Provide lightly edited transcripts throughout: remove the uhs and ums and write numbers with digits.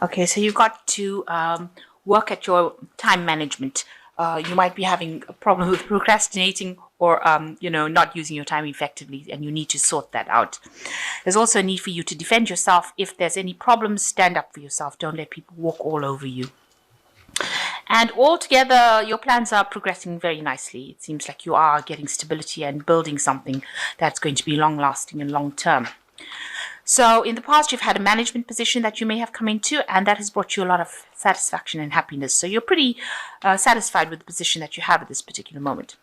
Okay, so you've got to work at your time management. You might be having a problem with procrastinating or, not using your time effectively, and you need to sort that out. There's also a need for you to defend yourself. If there's any problems, stand up for yourself. Don't let people walk all over you. And altogether, your plans are progressing very nicely. It seems like you are getting stability and building something that's going to be long lasting and long term. So in the past, you've had a management position that you may have come into, and that has brought you a lot of satisfaction and happiness. So you're pretty satisfied with the position that you have at this particular moment.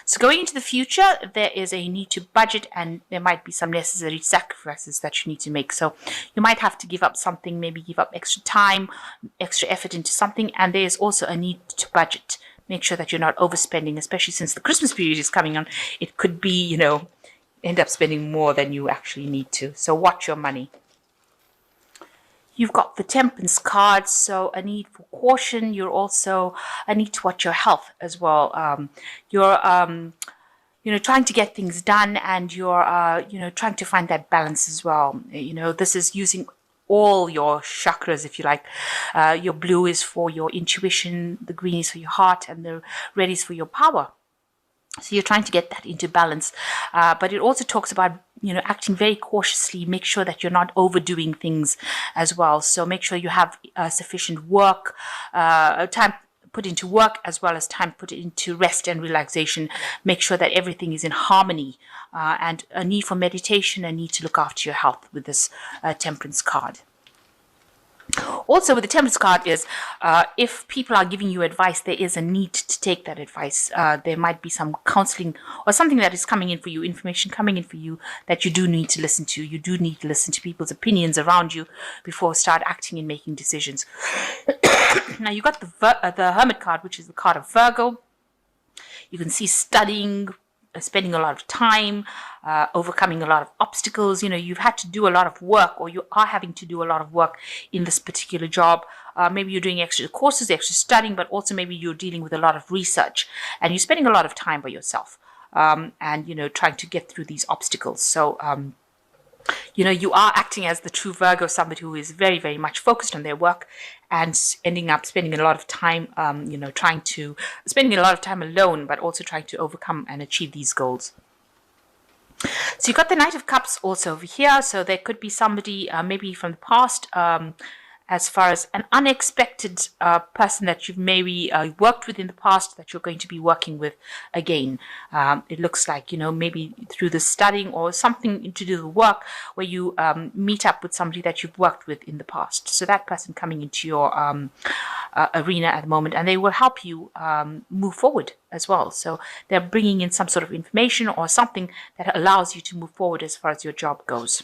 So going into the future, there is a need to budget, and there might be some necessary sacrifices that you need to make. So you might have to give up something, maybe give up extra time, extra effort into something, and there is also a need to budget. Make sure that you're not overspending, especially since the Christmas period is coming on. It could be, end up spending more than you actually need to. So watch your money. You've got the Temperance card, so a need for caution. You're also a need to watch your health as well. You're trying to get things done, and you're trying to find that balance as well. This is using all your chakras, if you like. Your blue is for your intuition, the green is for your heart, and the red is for your power. So you're trying to get that into balance, but it also talks about acting very cautiously. Make sure that you're not overdoing things as well. So make sure you have sufficient work, time put into work, as well as time put into rest and relaxation. Make sure that everything is in harmony, and a need for meditation, a need to look after your health with this Temperance card. Also, with the Temperance card is if people are giving you advice, there is a need to take that advice. There might be some counseling or something that is coming in for you, information coming in for you that you do need to listen to. You do need to listen to people's opinions around you before start acting and making decisions. Now, you got the Hermit card, which is the card of Virgo. You can see studying, spending a lot of time, overcoming a lot of obstacles. You've had to do a lot of work, or you are having to do a lot of work in this particular job. Maybe you're doing extra courses, extra studying, but also maybe you're dealing with a lot of research, and you're spending a lot of time by yourself, and trying to get through these obstacles. So you are acting as the true Virgo, somebody who is very, very much focused on their work and ending up spending a lot of time, spending a lot of time alone, but also trying to overcome and achieve these goals. So you've got the Knight of Cups also over here. So there could be somebody maybe from the past, as far as an unexpected person that you've maybe worked with in the past that you're going to be working with again. It looks like, maybe through the studying or something to do with work where you meet up with somebody that you've worked with in the past. So that person coming into your arena at the moment, and they will help you move forward as well. So they're bringing in some sort of information or something that allows you to move forward as far as your job goes.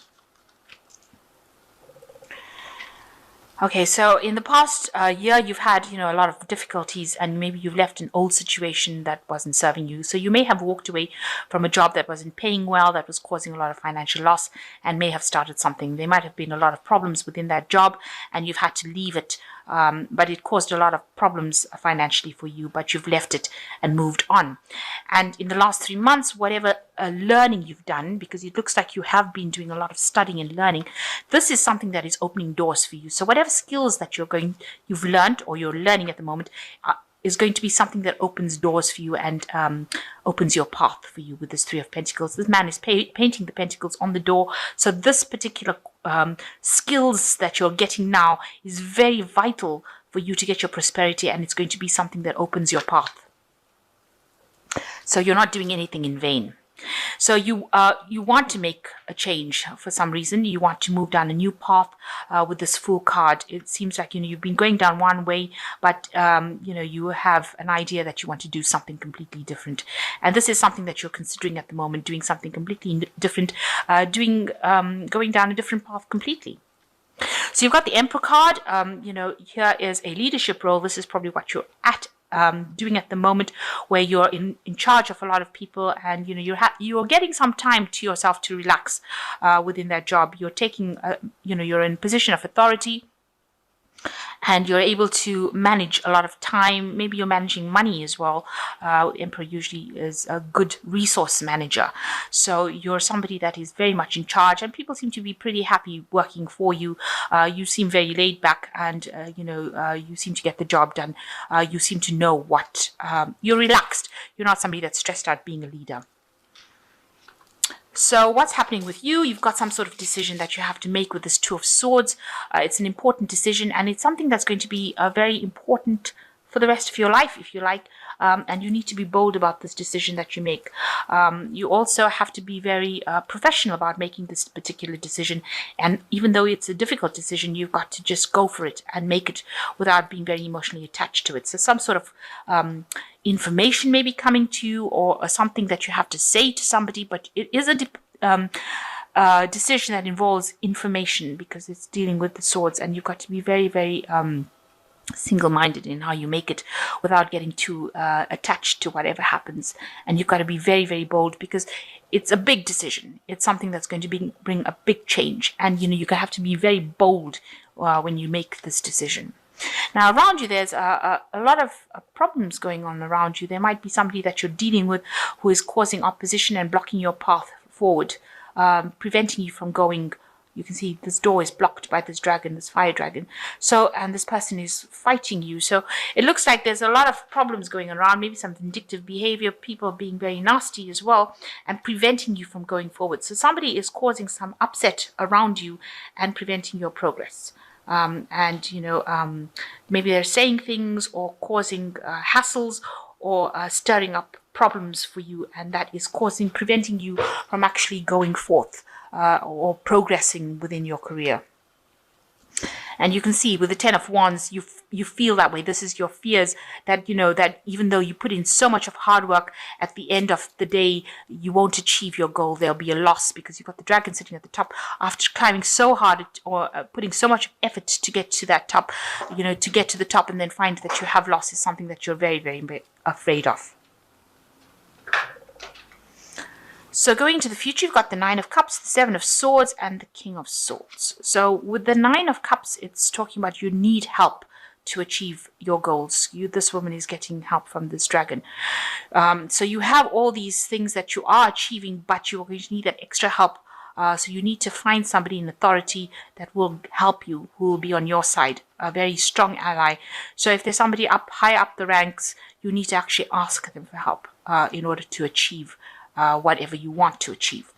Okay, so in the past year, you've had, a lot of difficulties, and maybe you've left an old situation that wasn't serving you. So you may have walked away from a job that wasn't paying well, that was causing a lot of financial loss, and may have started something. There might have been a lot of problems within that job, and you've had to leave it. But it caused a lot of problems financially for you, but you've left it and moved on. And in the last 3 months, whatever learning you've done, because it looks like you have been doing a lot of studying and learning, this is something that is opening doors for you. So whatever skills that you've learned or you're learning at the moment is going to be something that opens doors for you and opens your path for you with this Three of Pentacles. This man is painting the pentacles on the door. So this particular skills that you're getting now is very vital for you to get your prosperity, and it's going to be something that opens your path. So you're not doing anything in vain. So you want to make a change for some reason. You want to move down a new path with this Fool card. It seems like you've been going down one way, but you have an idea that you want to do something completely different. And this is something that you're considering at the moment, doing something completely different, going down a different path completely. So you've got the Emperor card. Here is a leadership role. This is probably what you're doing at the moment, where you're in charge of a lot of people, and you're getting some time to yourself to relax within that job. You're taking you're in a position of authority, and you're able to manage a lot of time. Maybe you're managing money as well. Emperor usually is a good resource manager. So you're somebody that is very much in charge, and people seem to be pretty happy working for you. You seem very laid back, and you seem to get the job done. You seem to know what you're relaxed. You're not somebody that's stressed out being a leader. So what's happening with you? You've got some sort of decision that you have to make with this Two of Swords. It's an important decision, and it's something that's going to be very important for the rest of your life, if you like. And you need to be bold about this decision that you make. You also have to be very professional about making this particular decision. And even though it's a difficult decision, you've got to just go for it and make it without being very emotionally attached to it. So some sort of information may be coming to you, or something that you have to say to somebody, but it is a decision that involves information, because it's dealing with the swords, and you've got to be very, very single-minded in how you make it without getting too attached to whatever happens. And you've got to be very, very bold, because it's a big decision. It's something that's going to bring a big change, and you're going to have to be very bold when you make this decision. Now, around you, there's a lot of problems going on around you. There might be somebody that you're dealing with who is causing opposition and blocking your path forward, preventing you from going. You can see this door is blocked by this dragon, this fire dragon. So, and this person is fighting you. So it looks like there's a lot of problems going around, maybe some vindictive behavior, people being very nasty as well, and preventing you from going forward. So somebody is causing some upset around you and preventing your progress. Maybe they're saying things or causing hassles, or stirring up problems for you, and that is preventing you from actually going forth or progressing within your career. And you can see with the Ten of Wands, you feel that way. This is your fears that, that even though you put in so much of hard work, at the end of the day, you won't achieve your goal. There'll be a loss, because you've got the dragon sitting at the top. After climbing so hard, or putting so much effort to get to that top, to get to the top and then find that you have lost, is something that you're very, very afraid of. So going into the future, you've got the Nine of Cups, the Seven of Swords, and the King of Swords. So with the Nine of Cups, it's talking about you need help to achieve your goals. This woman is getting help from this dragon. So you have all these things that you are achieving, but you're going to need that extra help. So you need to find somebody in authority that will help you, who will be on your side, a very strong ally. So if there's somebody high up the ranks, you need to actually ask them for help in order to achieve whatever you want to achieve.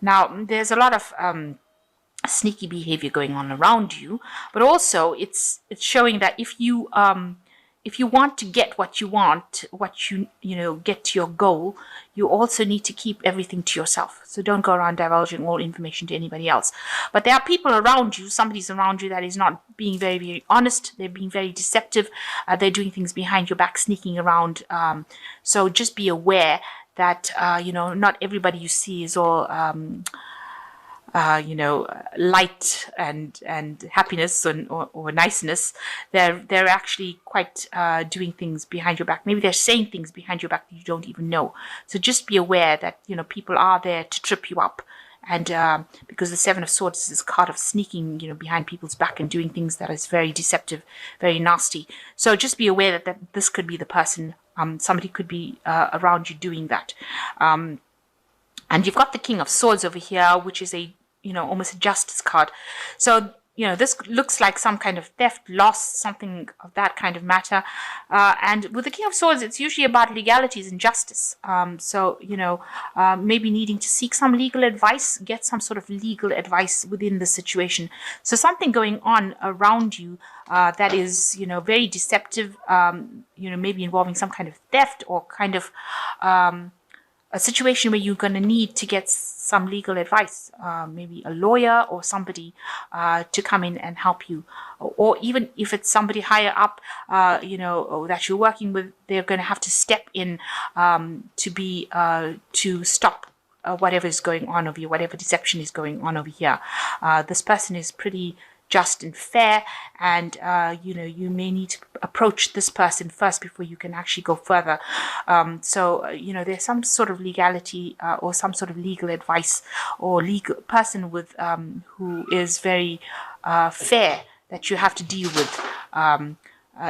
Now, there's a lot of sneaky behavior going on around you, but also it's showing that if you want to get what you want, get to your goal, you also need to keep everything to yourself. So don't go around divulging all information to anybody else. But there are people around you, somebody's around you that is not being very, very honest. They're being very deceptive. They're doing things behind your back, sneaking around. So just be aware that, not everybody you see is all, light and happiness or niceness. They're actually quite doing things behind your back. Maybe they're saying things behind your back that you don't even know. So just be aware that, people are there to trip you up. And because the Seven of Swords is this card of sneaking, behind people's back and doing things that is very deceptive, very nasty. So just be aware that this could be the person. Somebody could be around you doing that. And you've got the King of Swords over here, which is almost a justice card. So, this looks like some kind of theft, loss, something of that kind of matter. And with the King of Swords, it's usually about legalities and justice. Maybe needing to seek some legal advice, get some sort of legal advice within the situation. So something going on around you that is, very deceptive, maybe involving some kind of theft, or kind of a situation where you're going to need to get some legal advice, maybe a lawyer or somebody to come in and help you. Or even if it's somebody higher up, that you're working with, they're going to have to step in to stop whatever is going on over here, whatever deception is going on over here. This person is pretty just and fair, and you may need to approach this person first before you can actually go further. There's some sort of legality or some sort of legal advice or legal person with who is very fair that you have to deal with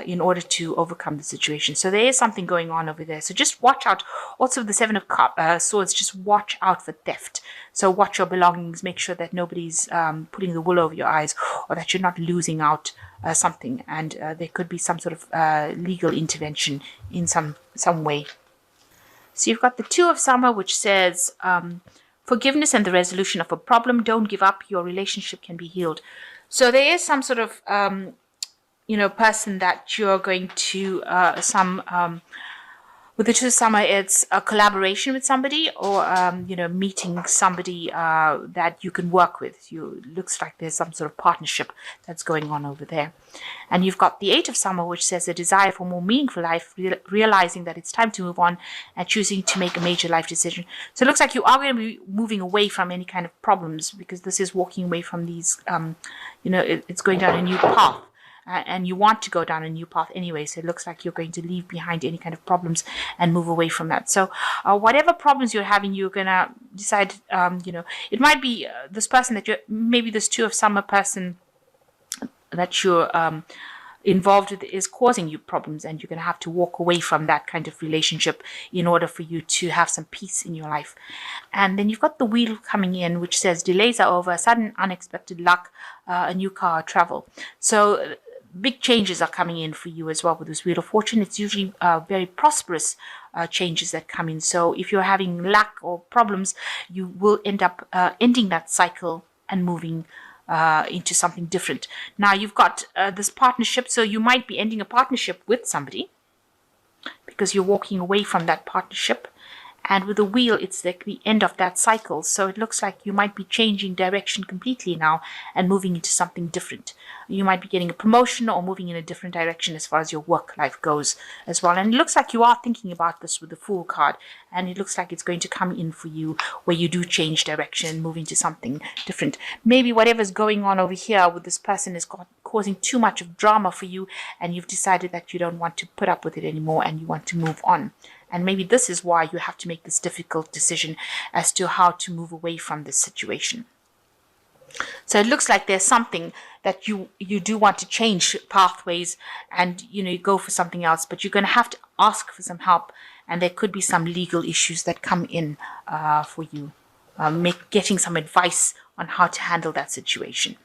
in order to overcome the situation. So there is something going on over there. So just watch out. Also, the Seven of Swords, just watch out for theft. So watch your belongings. Make sure that nobody's putting the wool over your eyes, or that you're not losing out something. And there could be some sort of legal intervention in some way. So you've got the Two of Summer, which says forgiveness and the resolution of a problem. Don't give up. Your relationship can be healed. So there is some sort of person that you're going to with the Two of Summer, it's a collaboration with somebody, or meeting somebody that you can work with. Looks like there's some sort of partnership that's going on over there. And you've got the Eight of Summer, which says a desire for more meaningful life, realizing that it's time to move on and choosing to make a major life decision. So it looks like you are going to be moving away from any kind of problems, because this is walking away from these, it's going down a new path. And you want to go down a new path anyway, so it looks like you're going to leave behind any kind of problems and move away from that. So whatever problems you're having, you're going to decide, it might be this person that maybe this Two of Summer person that you're involved with is causing you problems, and you're going to have to walk away from that kind of relationship in order for you to have some peace in your life. And then you've got the Wheel coming in, which says delays are over, sudden unexpected luck, a new car, travel. So big changes are coming in for you as well with this Wheel of Fortune. It's usually very prosperous changes that come in. So if you're having lack or problems, you will end up ending that cycle and moving into something different. Now you've got this partnership, so you might be ending a partnership with somebody because you're walking away from that partnership. And with the Wheel, it's like the end of that cycle. So it looks like you might be changing direction completely now and moving into something different. You might be getting a promotion or moving in a different direction as far as your work life goes as well. And it looks like you are thinking about this with the Fool card. And it looks like it's going to come in for you where you do change direction and move into something different. Maybe whatever's going on over here with this person is causing too much of drama for you, and you've decided that you don't want to put up with it anymore and you want to move on. And maybe this is why you have to make this difficult decision as to how to move away from this situation. So it looks like there's something that you do want to change pathways, and you go for something else, but you're going to have to ask for some help, and there could be some legal issues that come in for you, getting some advice on how to handle that situation.